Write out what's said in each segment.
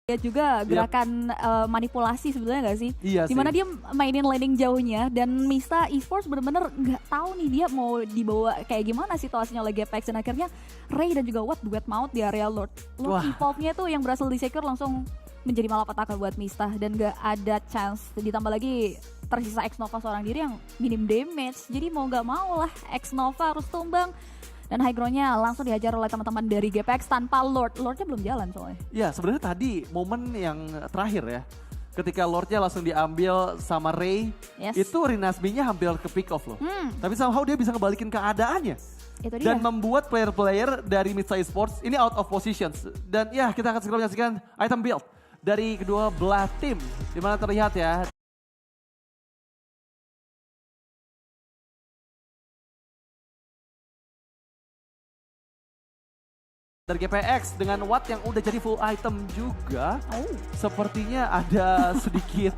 lihat juga gerakan manipulasi sebenarnya nggak sih? Iya Dimana sih. dia mainin laning jauhnya dan Mista Esports bener-bener nggak tahu nih dia mau dibawa kayak gimana situasinya oleh GPX dan akhirnya Ray dan juga Watt duet maut di area Lord. Lord evolve-nya tuh yang berhasil di-secure langsung menjadi malapetaka buat Mista dan nggak ada chance. Ditambah lagi tersisa X Nova seorang diri yang minim damage. Jadi mau nggak mau lah X Nova harus tumbang. Dan high ground-nya langsung dihajar oleh teman-teman dari GPX tanpa Lord. Lord-nya belum jalan soalnya. Ya sebenarnya tadi momen yang terakhir ya. Ketika Lord-nya langsung diambil sama Ray. Itu Rinasmi-nya hampir ke pick off loh. Tapi somehow dia bisa ngebalikin keadaannya. Itu dia. Dan membuat player-player dari Mista Esports ini out of positions. Dan ya kita akan segera menyaksikan item build dari kedua belah tim. Dimana terlihat ya. Dari GPX dengan Watt yang udah jadi full item juga. Sepertinya ada sedikit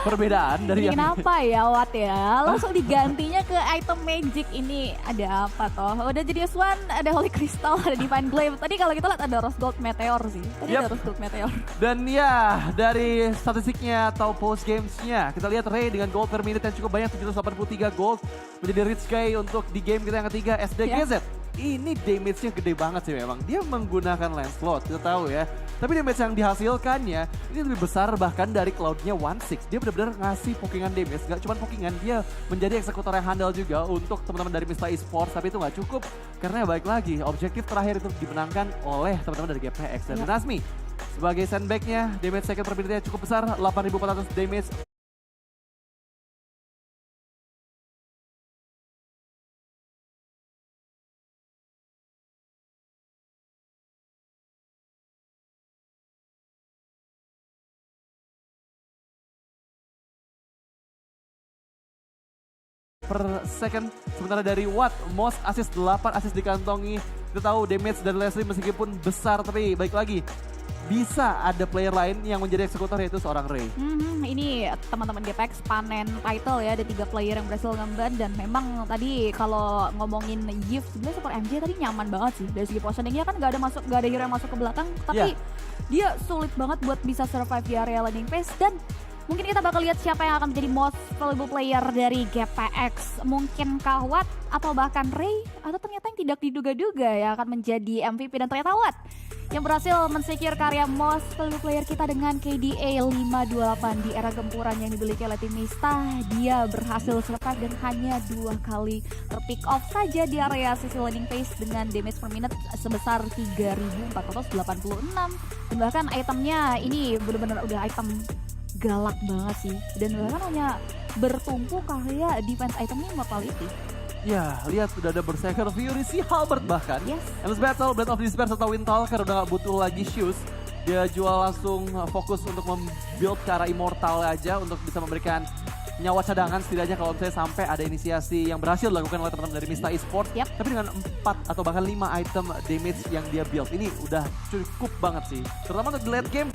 perbedaan dari yang... Kenapa ya Watt ya? Langsung digantinya ke item magic ini. Ada apa toh? Udah jadi Swan, ada Holy Crystal, ada Divine Glaive. Tadi kalau kita lihat ada Rose Gold Meteor sih. Tadi ada Rose Gold Meteor. Dan ya dari statistiknya atau post gamesnya kita lihat Ray dengan gold per minute yang cukup banyak 783 gold menjadi rich guy untuk di game kita yang ketiga SDGZ. Ini damage-nya gede banget sih memang. Dia menggunakan Lancelot, kita tahu ya. Tapi damage yang dihasilkannya ini lebih besar bahkan dari Cloud-nya 1-6. Dia benar-benar ngasih pokingan damage. Gak cuma pokingan, dia menjadi eksekutor yang handal juga untuk teman-teman dari Mista Esports. Tapi itu gak cukup karena balik lagi objektif terakhir itu dimenangkan oleh teman-teman dari GPX. Dan Rinasmi sebagai sandbag-nya damage second per minute-nya cukup besar, 8.400 damage. Per second, sementara dari Watt, most assist 8 assist dikantongi. Kita tahu damage dari Leslie meskipun besar tapi baik lagi bisa ada player lain yang menjadi eksekutor yaitu seorang Ray. Ini teman-teman GPX panen title ya, ada 3 player yang berhasil ngemban dan memang tadi kalau ngomongin Yves sebenarnya Super MJ tadi nyaman banget sih dari segi positioningnya kan gak ada hero yang masuk ke belakang tapi dia sulit banget buat bisa survive di area landing phase dan mungkin kita bakal lihat siapa yang akan menjadi most valuable player dari GPX. Mungkin Watt atau bahkan Ray atau ternyata yang tidak diduga-duga ya akan menjadi MVP dan ternyata Watt yang berhasil men-secure karya most valuable player kita dengan KDA 528 di era gempuran yang dimiliki oleh tim Mista. Dia berhasil survive dan hanya 2 kali terpick off saja di area sisi landing phase dengan damage per minute sebesar 3.486 dan bahkan itemnya ini benar-benar udah item galak banget sih dan bahkan hanya bertumpu karya defense itemnya Immortality. Ya, lihat sudah ada Berserker Fury si Halberd bahkan. Endless Battle, Blade of Despair serta Windtalker udah gak butuh lagi shoes. Dia jual langsung fokus untuk membuild ke arah Immortal aja untuk bisa memberikan nyawa cadangan setidaknya kalau misalnya sampai ada inisiasi yang berhasil dilakukan oleh teman-teman dari Mista Esports. Tapi dengan 4 atau bahkan 5 item damage yang dia build ini udah cukup banget sih. Terutama untuk di late game.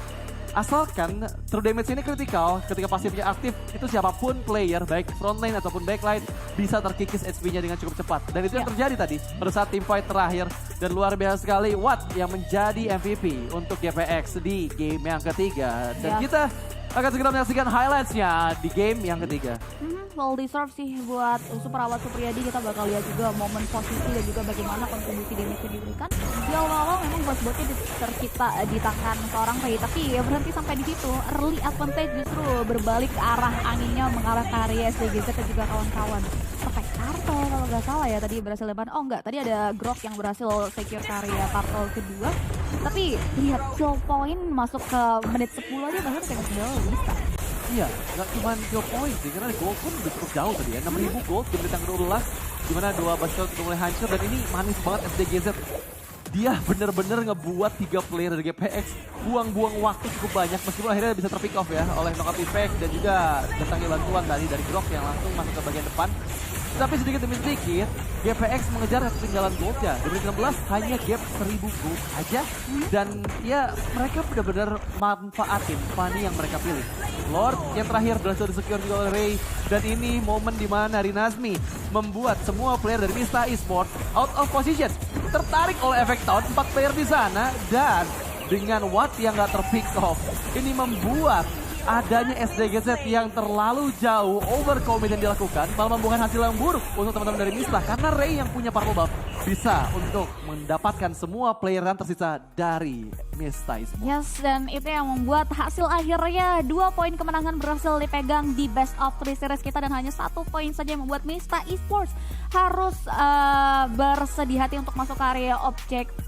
Asalkan true damage ini kritikal, ketika pasifnya aktif, itu siapapun player, baik frontline ataupun backline, bisa terkikis HP-nya dengan cukup cepat. Dan itu yang terjadi tadi pada saat team fight terakhir. Dan luar biasa sekali Watt yang menjadi MVP untuk GPX di game yang ketiga. Dan kita akan segera menyaksikan highlights-nya di game yang ketiga. Well deserve sih buat Super Awat Supriyadi. Kita bakal lihat juga momen posisi dan juga bagaimana kontribusi damage yang diberikan. Di awal-awal memang bot-botnya tercipta di tangan seorang Ray, tapi ya berhenti sampai di situ. Early advantage justru berbalik ke arah anginnya mengarah ke area SDGZ dan juga kawan-kawan. Perfect Turtle kalau nggak salah ya tadi berhasil lebar. Oh enggak, tadi ada Grok yang berhasil secure karya Turtle kedua. Tapi lihat kill point masuk ke menit 10 aja bahkan kayak bisa. Iya, nggak cuma kill point sih, karena gold pun udah cukup jauh tadi ya. 6.000 gold di menit yang ke-12, dimana 2 bastion udah mulai hancur dan ini manis banget SDGZ. Dia bener-bener ngebuat 3 player dari GPX buang-buang waktu cukup banyak meskipun akhirnya bisa terpick off ya oleh knockout effect dan juga datangnya bantuan tadi dari Grok yang langsung masuk ke bagian depan. Tapi sedikit demi sedikit, GPX mengejar ketinggalan goldnya. Di menit 16 hanya gap 1000 gold aja. Dan ya mereka benar-benar manfaatin money yang mereka pilih. Lord yang terakhir berhasil di-secure juga oleh Ray. Dan ini momen di mana Rinasmi membuat semua player dari Mista Esports out of position. Tertarik oleh efek tahun, 4 player di sana. Dan dengan Watt yang gak terpick off. Ini membuat adanya SDGZ yang terlalu jauh overcommit yang dilakukan malah membuahkan hasil yang buruk untuk teman-teman dari Mista, karena Ray yang punya purple buff bisa untuk mendapatkan semua player yang tersisa dari Mista Esports. Yes, dan itu yang membuat hasil akhirnya 2 poin kemenangan berhasil dipegang di best of 3 series kita, dan hanya 1 poin saja yang membuat Mista Esports harus bersedih hati untuk masuk ke area objektif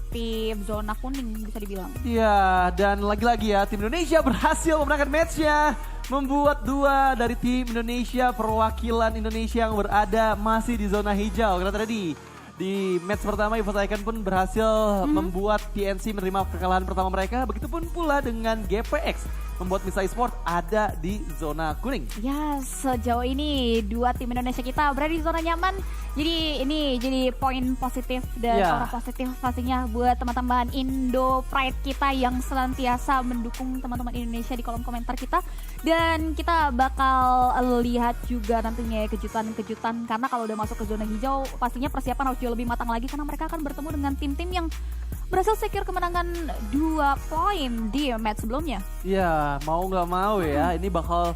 zona kuning bisa dibilang. Iya, dan lagi-lagi ya tim Indonesia berhasil memenangkan matchnya, membuat 2 dari tim Indonesia, perwakilan Indonesia yang berada masih di zona hijau. Karena tadi di match pertama EVOS Icon pun berhasil membuat PNC menerima kekalahan pertama mereka. Begitupun pula dengan GPX membuat Mista Esports ada di zona kuning. Ya, sejauh ini 2 tim Indonesia kita berada di zona nyaman. Jadi ini jadi poin positif dan aura positif pastinya buat teman-teman Indo Pride kita yang senantiasa mendukung teman-teman Indonesia di kolom komentar kita. Dan kita bakal lihat juga nantinya kejutan-kejutan, karena kalau udah masuk ke zona hijau pastinya persiapan harus jauh lebih matang lagi, karena mereka akan bertemu dengan tim-tim yang berhasil secure kemenangan 2 poin di match sebelumnya. Iya, mau nggak mau ya, ini bakal